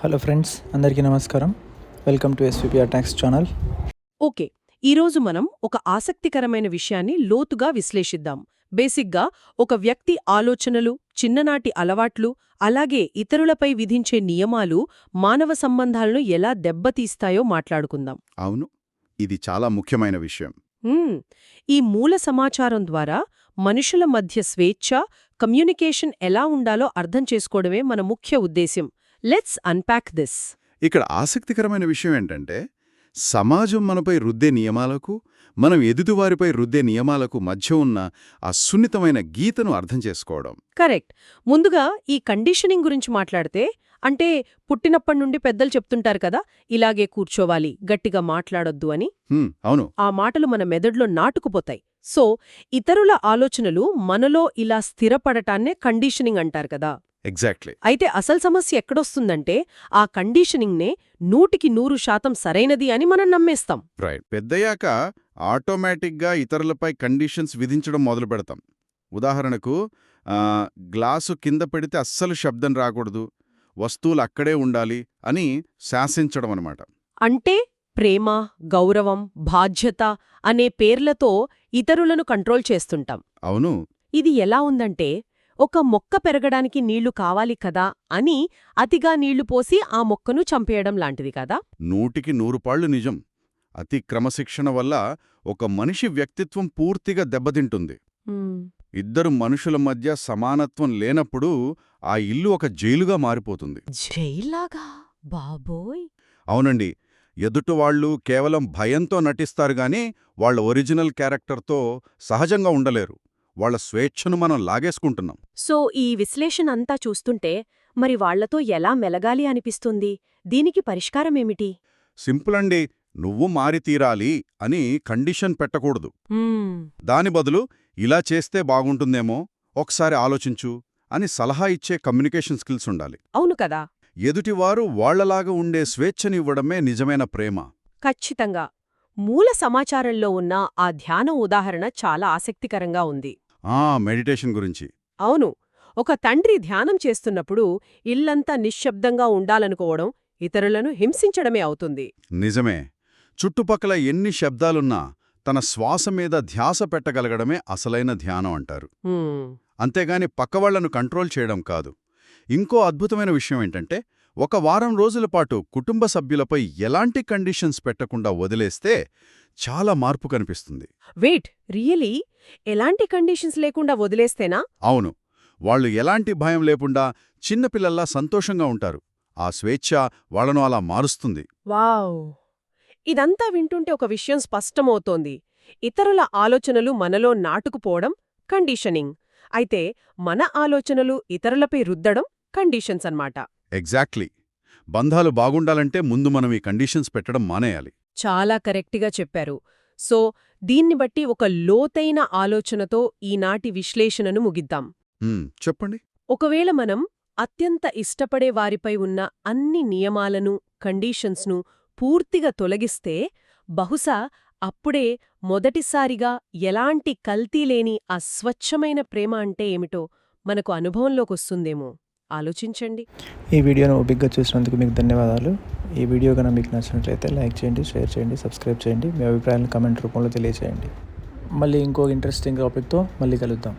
Hello friends, అందరికీ నమస్కారం. Welcome to SVPR tax channel. Okay, ఈరోజు మనం ఒక ఆసక్తికరమైన విషయాన్ని లోతుగా విశ్లేషిద్దాం. బేసిక్గా ఒక వ్యక్తి ఆలోచనలు, చిన్ననాటి అలవాట్లు, అలాగే ఇతరులపై విధించే నియమాలు మానవ సంబంధాలను ఎలా దెబ్బతీస్తాయో మాట్లాడుకుందాం. అవును, ఇది చాలా ముఖ్యమైన విషయం. మ్మ్. ఈ మూల సమాచారం ద్వారా మనుషుల మధ్య స్వేచ్ఛ, కమ్యూనికేషన్ ఎలా ఉండాలో అర్థం చేసుకోవడమే మన ముఖ్య ఉద్దేశ్యం. Let's unpack this. ఇక్కడ ఆసక్తికరమైన విషయం ఏంటంటే, సమాజం మనపై రుద్దే నియమాలకు, మనం ఎదుటివారిపై రుద్దే నియమాలకు మధ్య ఉన్న ఆ సున్నితమైన గీతను అర్థం చేసుకోవడం. కరెక్ట్. ముందుగా ఈ కండిషనింగ్ గురించి మాట్లాడితే, అంటే పుట్టినప్పటి నుండి పెద్దలు చెప్తుంటారు కదా, ఇలాగే కూర్చోవాలి, గట్టిగా మాట్లాడొద్దు అని. అవును, ఆ మాటలు మన మెదడులో నాటుకుపోతాయి. సో ఇతరుల ఆలోచనలు మనలో ఇలా స్థిరపడటాన్నే కండిషనింగ్ అంటారు కదా. ఎగ్జాక్ట్లీ. అయితే అసలు సమస్య ఎక్కడొస్తుందంటే, ఆ కండిషనింగ్నే 100% సరైనది అని మనం నమ్మేస్తాం. రైట్. పెద్దయ్యాక ఆటోమేటిక్గా ఇతరులపై కండిషన్స్ విధించడం మొదలు పెడతాం. ఉదాహరణకు, గ్లాసు కింద పెడితే అస్సలు శబ్దం రాకూడదు, వస్తువులు అక్కడే ఉండాలి అని శాసించడం అన్నమాట. అంటే ప్రేమ, గౌరవం, బాధ్యత అనే పేర్లతో ఇతరులను కంట్రోల్ చేస్తుంటాం. అవును. ఇది ఎలా ఉందంటే, ఒక మొక్క పెరగడానికి నీళ్లు కావాలి కదా అని అతిగా నీళ్లు పోసి ఆ మొక్కను చంపేయడం లాంటిది కదా. 100% నిజం. అతి క్రమశిక్షణ వల్ల ఒక మనిషి వ్యక్తిత్వం పూర్తిగా దెబ్బతింటుంది. ఇద్దరు మనుషుల మధ్య సమానత్వం లేనప్పుడు ఆ ఇల్లు ఒక జైలుగా మారిపోతుంది. జైలాగా? బాబోయ్! అవునండి. ఎదుటివాళ్లు కేవలం భయంతో నటిస్తారుగాని వాళ్ళ ఒరిజినల్ క్యారెక్టర్తో సహజంగా ఉండలేరు. వాళ్ల స్వేచ్ఛను మనం లాగేసుకుంటున్నాం. సో ఈ విశ్లేషణ అంతా చూస్తుంటే మరి వాళ్లతో ఎలా మెలగాలి అనిపిస్తుంది? దీనికి పరిష్కారమేమిటి? సింపుల్ అండి. నువ్వు మారితీరాలి అని కండిషన్ పెట్టకూడదు. దాని బదులు ఇలా చేస్తే బాగుంటుందేమో, ఒకసారి ఆలోచించు అని సలహా ఇచ్చే కమ్యూనికేషన్ స్కిల్స్ ఉండాలి. అవును కదా. ఎదుటివారు వాళ్లలాగా ఉండే స్వేచ్ఛనివ్వడమే నిజమైన ప్రేమ. ఖచ్చితంగా. మూల సమాచారంలో ఉన్న ఆ ధ్యానం ఉదాహరణ చాలా ఆసక్తికరంగా ఉంది. మెడిటేషన్ గురించి. అవును. ఒక తండ్రి ధ్యానం చేస్తున్నప్పుడు ఇల్లంతా నిశ్శబ్దంగా ఉండాలనుకోవడం ఇతరులను హింసించడమే అవుతుంది. నిజమే. చుట్టుపక్కల ఎన్ని శబ్దాలున్నా తన శ్వాస మీద ధ్యాస పెట్టగలగడమే అసలైన ధ్యానం అంటారు. అంతేగాని పక్కవాళ్లను కంట్రోల్ చేయడం కాదు. ఇంకో అద్భుతమైన విషయం ఏంటంటే, ఒక వారం రోజుల పాటు కుటుంబ సభ్యులపై ఎలాంటి కండిషన్స్ పెట్టకుండా వదిలేస్తే చాలా మార్పు కనిపిస్తుంది. Wait, really? ఎలాంటి కండిషన్స్ లేకుండా వదిలేస్తేనా? అవును. వాళ్ళు ఎలాంటి భయం లేకుండా చిన్నపిల్లల్లా సంతోషంగా ఉంటారు. ఆ స్వేచ్ఛ వాళ్లను అలా మారుస్తుంది. వావ్! ఇదంతా వింటుంటే ఒక విషయం స్పష్టమవుతోంది. ఇతరుల ఆలోచనలు మనలో నాటుకుపోవడం కండిషనింగ్. అయితే మన ఆలోచనలు ఇతరులపై రుద్దడం కండిషన్స్ అన్నమాట. ఎగ్జాక్ట్లీ. బంధాలు బాగుండాలంటే ముందు మనం ఈ కండిషన్స్ పెట్టడం మానేయాలి. చాలా కరెక్ట్గా చెప్పారు. సో దీన్ని బట్టి ఒక లోతైన ఆలోచనతో ఈనాటి విశ్లేషణను ముగిద్దాం. చెప్పండి. ఒకవేళ మనం అత్యంత ఇష్టపడే వారిపై ఉన్న అన్ని నియమాలను, కండీషన్స్ను పూర్తిగా తొలగిస్తే, బహుశా అప్పుడే మొదటిసారిగా ఎలాంటి కల్తీలేని ఆ స్వచ్ఛమైన ప్రేమ అంటే ఏమిటో మనకు అనుభవంలోకొస్తుందేమో. ఆలోచించండి. ఈ వీడియోను ఓపికగా చూసినందుకు మీకు ధన్యవాదాలు. ఈ వీడియో కనుక మీకు నచ్చినట్లయితే లైక్ చేయండి, షేర్ చేయండి, సబ్స్క్రైబ్ చేయండి. మీ అభిప్రాయాలను కామెంట్ రూపంలో తెలియజేయండి. మళ్ళీ ఇంకో ఇంట్రెస్టింగ్ టాపిక్తో మళ్ళీ కలుద్దాం.